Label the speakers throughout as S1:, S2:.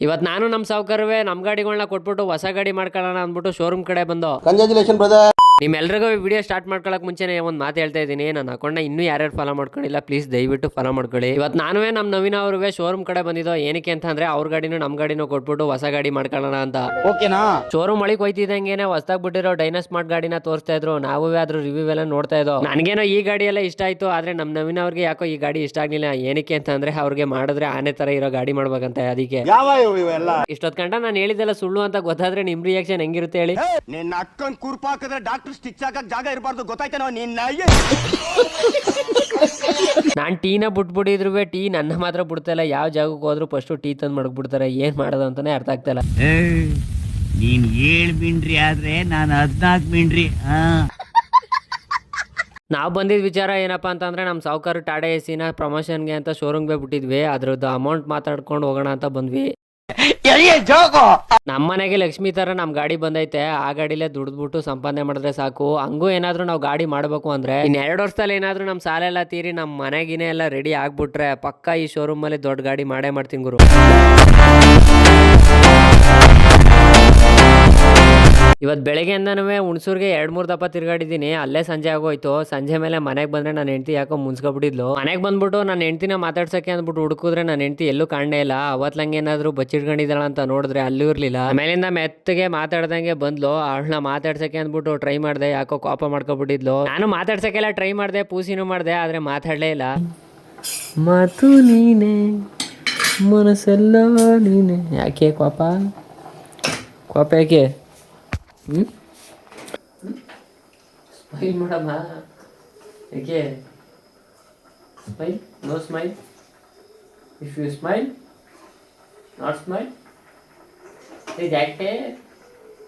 S1: ಇವತ್ತು ನಾನು ನಮ್ಮ ಸಾವುಕಾರವೇ ನಮ್ಮ ಗಾಡಿಗಳನ್ನ ಕೊಟ್ಬಿಟ್ಟು ಹೊಸ ಗಾಡಿ ಮಾಡ್ಕೊಳ್ಳೋಣ ಅಂದ್ಬಿಟ್ಟು ಶೋರೂಮ್ ಕಡೆ ಬಂದು.
S2: Congratulation brother.
S1: ನಿಮ್ಮೆಲ್ರಿಗೂ ವಿಡಿಯೋ ಸ್ಟಾರ್ಟ್ ಮಾಡ್ಕೊಳಕ್ ಮುಂಚೆನೇ ಒಂದು ಮಾತು ಹೇಳ್ತಾ ಇದ್ದೀನಿ. ನನ್ನ ಅಕೌಂಟ್ನ ಇನ್ನೂ ಯಾರ್ಯಾರು ಫಾಲೋ ಮಾಡ್ಕೊಂಡಿಲ್ಲ ಪ್ಲೀಸ್ ದಯವಿಟ್ಟು ಫಾಲೋ ಮಾಡ್ಕೊಳ್ಳಿ. ಇವತ್ತು ನಾನುವೇ ನಮ್ಮ ನವೀನ ಅವ್ರಿಗೆ ಶೋರೂಮ್ ಕಡೆ ಬಂದಿದ್ದು. ಏನಕ್ಕೆ ಅಂತ ಅಂದ್ರೆ ಅವ್ರ ಗಾಡಿನೂ ನಮ್ಮ ಗಾಡಿನೂ ಕೊಟ್ಬಿಟ್ಟು ಹೊಸ ಗಾಡಿ ಮಾಡ್ಕೊಳ್ಳೋಣ ಅಂತ.
S2: ಓಕೆನಾ?
S1: ಶೋರೂಮ್ ಒಳಗೆ ಹೋಯ್ತಿದ್ದಂಗೆನೆ ಹೊಸದಾಗಿ ಬಿಟ್ಟಿರೋ ಡೈನಾ ಸ್ಮಾರ್ಟ್ ಗಾಡಿನ ತೋರಿಸ್ತಾ ಇದ್ರು. ನಾವು ಅದ್ರ ರಿವ್ಯೂ ಎಲ್ಲ ನೋಡ್ತಾ ಇದ್ದೋ. ನನಗೇನೋ ಈ ಗಾಡಿ ಎಲ್ಲ ಇಷ್ಟ ಆಯ್ತು, ಆದ್ರೆ ನಮ್ಮ ನವೀನ ಅವ್ರಿಗೆ ಯಾಕೋ ಈ ಗಾಡಿ ಇಷ್ಟ ಆಗ್ಲಿಲ್ಲ. ಏನಕ್ಕೆ ಅಂತ ಅಂದ್ರೆ ಅವ್ರಿಗೆ ಮಾಡಿದ್ರೆ ಆನೆ ತರ ಇರೋ ಗಾಡಿ ಮಾಡ್ಬೇಕಂತ. ಅದಕ್ಕೆ ಇಷ್ಟೊತ್ ಕಂಡ ನಾನು ಹೇಳಿದೆಲ್ಲ ಸುಳ್ಳು ಅಂತ ಗೊತ್ತಾದ್ರೆ ನಿಮ್ ರಿಯಾಕ್ಷನ್ ಹೆಂಗಿರುತ್ತೆ ಹೇಳಿ?
S2: ನಿನ್ನ ಅಕ್ಕನ್ ಕುರ್ಪ ಹಾಕಿದ್ರೆ ಡಾಕ್ಟರ್ ಸ್ಟಿಚ್ ಹಾಕಕ್ ಜಾಗ ಇರಬಾರ್ದು, ಗೊತ್ತಾಯ್ತೇನೋ ನಿನ್ನ.
S1: ನಾನ್ ಟೀನ ಬಿಟ್ಬಿಟ್ಟಿದ್ರು ಟೀ ನನ್ನ ಮಾತ್ರ ಬಿಡ್ತಾಯಿಲ್ಲ. ಯಾವ ಜಾಗಕ್ಕೆ ಹೋದ್ರು ಫಸ್ಟ್ ಟೀ ತಂದು ಮಡಗ್ಬಿಡ್ತಾರೆ. ಏನ್ ಮಾಡೋದು ಅಂತಾನೆ ಅರ್ಥ ಆಗ್ತಾಯಿಲ್ಲ.
S3: ನೀನ್ 7 ಮಿಂಡ್ರಿ ಆದ್ರೆ ನಾನು 14 ಮಿಂಡ್ರಿ.
S1: ನಾವು ಬಂದಿದ್ದ ವಿಚಾರ ಏನಪ್ಪಾ ಅಂತಂದ್ರೆ ನಮ್ಮ ಸಾವುಕಾರ ಟಾಟಾ ಎಸಿನ ಪ್ರಮೋಷನ್ಗೆ ಅಂತ ಶೋರೂಮ್ಗೆ ಬಿಟ್ಟಿದ್ವಿ. ಅದ್ರದ್ದು ಅಮೌಂಟ್ ಮಾತಾಡ್ಕೊಂಡು ಹೋಗೋಣ ಅಂತ ಬಂದ್ವಿ. ನಮ್ಮ ಮನೆಗೆ ಲಕ್ಷ್ಮಿ ತರ ನಮ್ ಗಾಡಿ ಬಂದೈತೆ. ಆ ಗಾಡಿಲೇ ದುಡ್ದ್ಬಿಟ್ಟು ಸಂಪಾದನೆ ಮಾಡಿದ್ರೆ ಸಾಕು. ಹಂಗೂ ಏನಾದ್ರು ನಾವು ಗಾಡಿ ಮಾಡ್ಬೇಕು ಅಂದ್ರೆ ಇನ್ 2 ವರ್ಷದಲ್ಲಿ ಏನಾದ್ರು ನಮ್ ಸಾಲ ಎಲ್ಲ ತೀರಿ ನಮ್ ಮನೆಗಿನೇ ಎಲ್ಲ ರೆಡಿ ಆಗ್ಬಿಟ್ರೆ ಪಕ್ಕ ಈ ಶೋರೂಮ್ ಅಲ್ಲಿ ದೊಡ್ಡ ಗಾಡಿ ಮಾಡೇ ಮಾಡ್ತೀನಿ ಗುರು. ಇವತ್ತು ಬೆಳಗ್ಗೆಯಿಂದನೂ ಹುಣಸೂರ್ಗೆ 2-3 ದಪ್ಪ ತಿರ್ಗಾಡಿದ್ದೀನಿ. ಅಲ್ಲೇ ಸಂಜೆ ಆಗೋಯ್ತು. ಸಂಜೆ ಮೇಲೆ ಮನೆಗೆ ಬಂದ್ರೆ ನನ್ನ ಹೆಂಡತಿ ಯಾಕೋ ಮುನ್ಸ್ಕೊಬಿಟ್ಟಿದ್ಲು. ಮನೆಗೆ ಬಂದ್ಬಿಟ್ಟು ನನ್ನ ಹೆಂಡತಿನ ಮಾತಾಡ್ಸಕ್ಕೆ ಅಂದ್ಬಿಟ್ಟು ಹುಡುಕಿದ್ರೆ ನನ್ನ ಹೆಂಡತಿ ಎಲ್ಲೂ ಕಾಣೇ ಇಲ್ಲ. ಅವತ್ಲಂಗೆ ಏನಾದ್ರು ಬಚ್ಚಿಟ್ಕೊಂಡಿದ್ದಾಳ ಅಂತ ನೋಡಿದ್ರೆ ಅಲ್ಲೂ ಇರ್ಲಿಲ್ಲ. ಆಮೇಲಿಂದ ಮೆತ್ತಗೆ ಮಾತಾಡ್ದಂಗೆ ಬಂದ್ಲು. ಅವಳನ್ನ ಮಾತಾಡ್ಸಕ್ಕೆ ಅಂದ್ಬಿಟ್ಟು ಟ್ರೈ ಮಾಡಿದೆ, ಯಾಕೋ ಕೋಪ ಮಾಡ್ಕೊಬಿಟ್ಟಿದ್ಲು. ನಾನು ಮಾತಾಡ್ಸಕ್ಕೆಲ್ಲ ಟ್ರೈ ಮಾಡಿದೆ, ಪೂಸಿನೂ ಮಾಡಿದೆ, ಆದ್ರೆ ಮಾತಾಡ್ಲೇ ಇಲ್ಲ. ಮಾತು ನೀನೆ ಮನಸ್ಸೆಲ್ಲ ನೀನೆ. ಯಾಕೆ ಕೋಪ ಯಾಕೆ? ಸ್ಮೈಲ್ ಮಾಡಮ್ಮ. ಯಾಕೆ smile? No smile. If you smile not smile. ಯಾಕೆ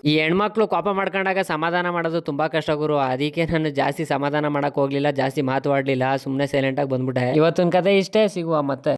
S1: ಈ ಹೆಣ್ಮಕ್ಳು ಕೋಪ ಮಾಡ್ಕೊಂಡಾಗ ಸಮಾಧಾನ ಮಾಡೋದು ತುಂಬಾ ಕಷ್ಟ ಗುರು. ಅದಕ್ಕೆ ನಾನು ಜಾಸ್ತಿ ಸಮಾಧಾನ ಮಾಡಕ್ ಹೋಗ್ಲಿಲ್ಲ, ಜಾಸ್ತಿ ಮಾತಾಡ್ಲಿಲ್ಲ, ಸುಮ್ಮನೆ ಸೈಲೆಂಟ್ ಆಗಿ ಬಂದ್ಬಿಟ್ಟೆ. ಇವತ್ತಿನ ಕತೆ ಇಷ್ಟೇ. ಸಿಗುವ ಮತ್ತೆ.